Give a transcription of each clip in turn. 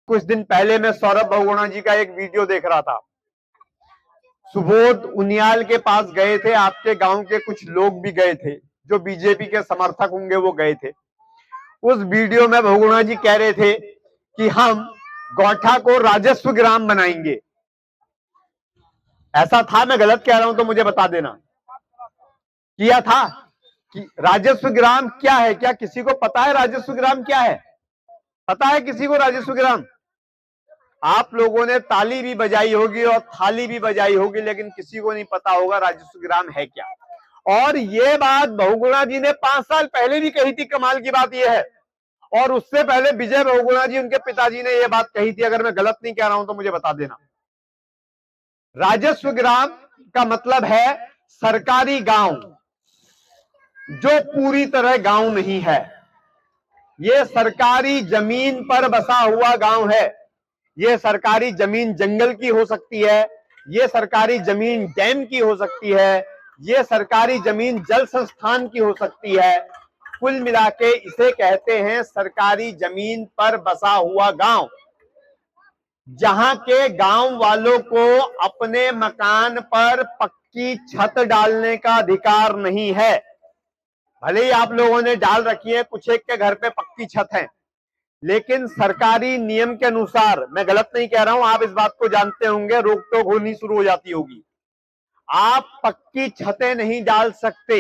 कुछ दिन पहले मैं सौरभ बहुगुणा जी का एक वीडियो देख रहा था। सुबोध उनियाल के पास गए थे, आपके गांव के कुछ लोग भी गए थे, जो बीजेपी के समर्थक होंगे वो गए थे। उस वीडियो में बहुगुणा जी कह रहे थे कि हम गौठा को राजस्व ग्राम बनाएंगे। ऐसा था? मैं गलत कह रहा हूं तो मुझे बता देना। किया था कि राजस्व ग्राम क्या है? क्या किसी को पता है राजस्व ग्राम क्या है? पता है किसी को राजस्व ग्राम? आप लोगों ने ताली भी बजाई होगी और थाली भी बजाई होगी, लेकिन किसी को नहीं पता होगा राजस्व ग्राम है क्या। और ये बात बहुगुणा जी ने 5 साल पहले भी कही थी। कमाल की बात यह है, और उससे पहले विजय बहुगुणा जी, उनके पिताजी ने यह बात कही थी। अगर मैं गलत नहीं कह रहा हूं तो मुझे बता देना। राजस्व ग्राम का मतलब है सरकारी गांव जो पूरी तरह गांव नहीं है। यह सरकारी जमीन पर बसा हुआ गांव है। ये सरकारी जमीन जंगल की हो सकती है, ये सरकारी जमीन डैम की हो सकती है, ये सरकारी जमीन जल संस्थान की हो सकती है। कुल मिला के इसे कहते हैं सरकारी जमीन पर बसा हुआ गांव, जहां के गांव वालों को अपने मकान पर पक्की छत डालने का अधिकार नहीं है। भले ही आप लोगों ने डाल रखी है, कुछ एक के घर पे पक्की छत है, लेकिन सरकारी नियम के अनुसार, मैं गलत नहीं कह रहा हूं, आप इस बात को जानते होंगे, रोक टोक होनी शुरू हो जाती होगी। आप पक्की छतें नहीं डाल सकते।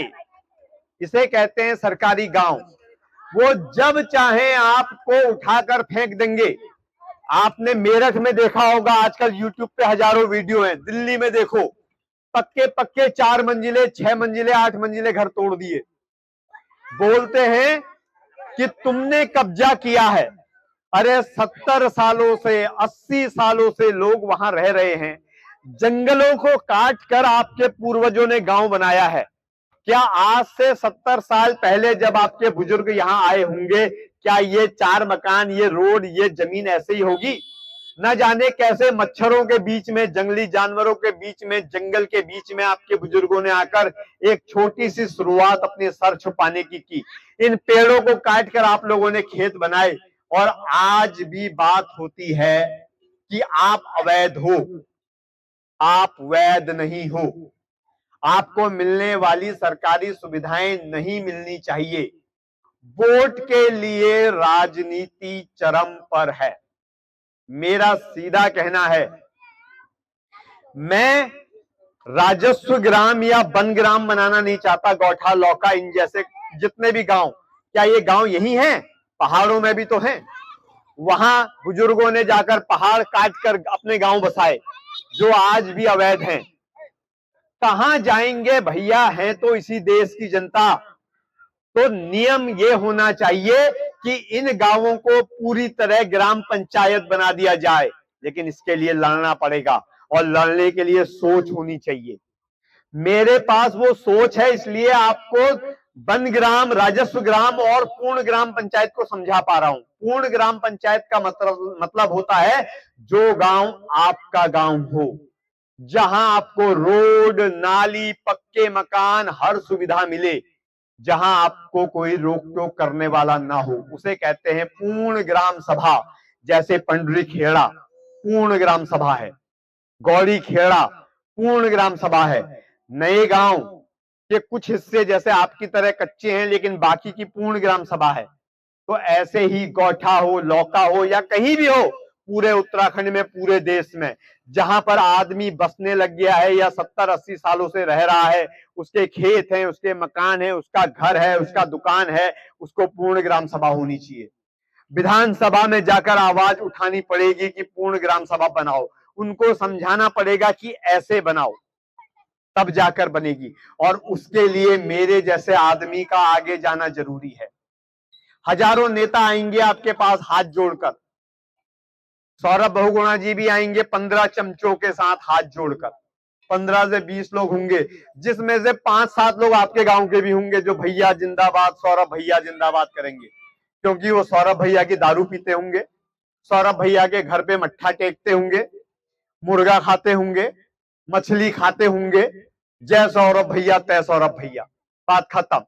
इसे कहते हैं सरकारी गांव। वो जब चाहे आपको उठाकर फेंक देंगे। आपने मेरठ में देखा होगा, आजकल यूट्यूब पे हजारों वीडियो हैं। दिल्ली में देखो, पक्के पक्के 4 मंजिले, 6 मंजिले, 8 मंजिले घर तोड़ दिए। बोलते हैं कि तुमने कब्जा किया है। अरे 70 सालों से, 80 सालों से लोग वहां रह रहे हैं। जंगलों को काट कर आपके पूर्वजों ने गांव बनाया है। क्या आज से 70 साल पहले जब आपके बुजुर्ग यहां आए होंगे, क्या ये 4 मकान, ये रोड, ये जमीन ऐसे ही होगी? न जाने कैसे मच्छरों के बीच में, जंगली जानवरों के बीच में, जंगल के बीच में आपके बुजुर्गों ने आकर एक छोटी सी शुरुआत अपने सर छुपाने की। इन पेड़ों को काट कर आप लोगों ने खेत बनाए, और आज भी बात होती है कि आप अवैध हो। आप वैध नहीं हो। आपको मिलने वाली सरकारी सुविधाएं नहीं मिलनी चाहिए। वोट के लिए राजनीति चरम पर है। मेरा सीधा कहना है, मैं राजस्व ग्राम या वन ग्राम बनाना नहीं चाहता। गौठा, लौका, इन जैसे जितने भी गांव, क्या ये गांव यही हैं? पहाड़ों में भी तो हैं। वहां बुजुर्गों ने जाकर पहाड़ काट कर अपने गांव बसाए, जो आज भी अवैध हैं। कहां जाएंगे भैया? है तो इसी देश की जनता। तो नियम ये होना चाहिए कि इन गांवों को पूरी तरह ग्राम पंचायत बना दिया जाए, लेकिन इसके लिए लड़ना पड़ेगा, और लड़ने के लिए सोच होनी चाहिए। मेरे पास वो सोच है, इसलिए आपको वन ग्राम, राजस्व ग्राम और पूर्ण ग्राम पंचायत को समझा पा रहा हूं। पूर्ण ग्राम पंचायत का मतलब होता है जो गांव आपका गांव हो, जहां आपको रोड, नाली, पक्के मकान, हर सुविधा मिले, जहां आपको कोई रोक टोक करने वाला ना हो, उसे कहते हैं पूर्ण ग्राम सभा। जैसे पंडरी खेड़ा पूर्ण ग्राम सभा है, गौरी खेड़ा पूर्ण ग्राम सभा है। नए गांव के कुछ हिस्से जैसे आपकी तरह कच्चे हैं, लेकिन बाकी की पूर्ण ग्राम सभा है। तो ऐसे ही गौठा हो, लौका हो, या कहीं भी हो, पूरे उत्तराखंड में, पूरे देश में, जहां पर आदमी बसने लग गया है या 70-80 सालों से रह रहा है, उसके खेत हैं, उसके मकान है, उसका घर है, उसका दुकान है, उसको पूर्ण ग्राम सभा होनी चाहिए। विधानसभा में जाकर आवाज उठानी पड़ेगी कि पूर्ण ग्राम सभा बनाओ। उनको समझाना पड़ेगा कि ऐसे बनाओ, तब जाकर बनेगी। और उसके लिए मेरे जैसे आदमी का आगे जाना जरूरी है। हजारों नेता आएंगे आपके पास हाथ जोड़कर। सौरभ बहुगुणा जी भी आएंगे 15 चमचों के साथ हाथ जोड़कर। 15 से 20 लोग होंगे, जिसमें से 5-7 लोग आपके गांव के भी होंगे, जो भैया जिंदाबाद, सौरभ भैया जिंदाबाद करेंगे। क्योंकि वो सौरभ भैया की दारू पीते होंगे, सौरभ भैया के घर पे मट्ठा टेकते होंगे, मुर्गा खाते होंगे, मछली खाते होंगे। जय सौरभ भैया, तय सौरभ भैया, बात खत्म।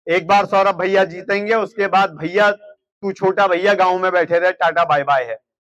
एक बार सौरभ भैया जीतेंगे, उसके बाद भैया तू छोटा भैया गांव में बैठे रहे, टाटा बाय बाय है।